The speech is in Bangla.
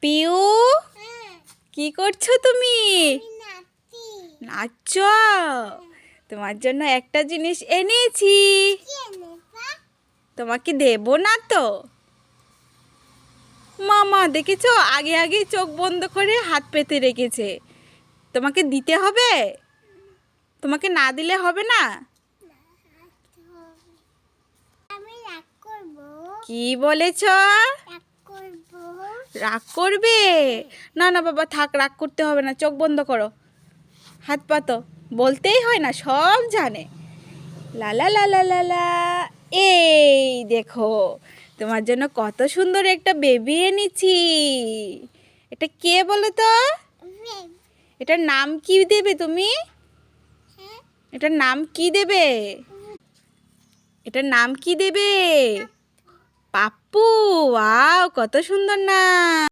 পিউ, কি করছো তুমি? নাচছ? তোমার জন্য একটা জিনিস এনেছি। তোমাকে দেব না তো? মামা দেখেছো, আগে আগে চোখ বন্ধ করে হাত পেতে রেখেছে। তোমাকে দিতে হবে? তোমাকে না দিলে হবে না। কি বলেছ? রাগ করবে? না না বাবা, থাক, রাগ করতে হবে না। চোখ বন্ধ করো, হাত পাতো। বলতেই হয় না, সব জানে। লা লা লা লা লা লা। এই দেখো, তোমার জন্য কত সুন্দর একটা বেবি এনেছি। এটা কে বলো তো? এটার নাম কি দেবে তুমি? এটার নাম কি দেবে? এটার নাম কি দেবে? পাপ্পু। ওয়াও, কত সুন্দর নাম।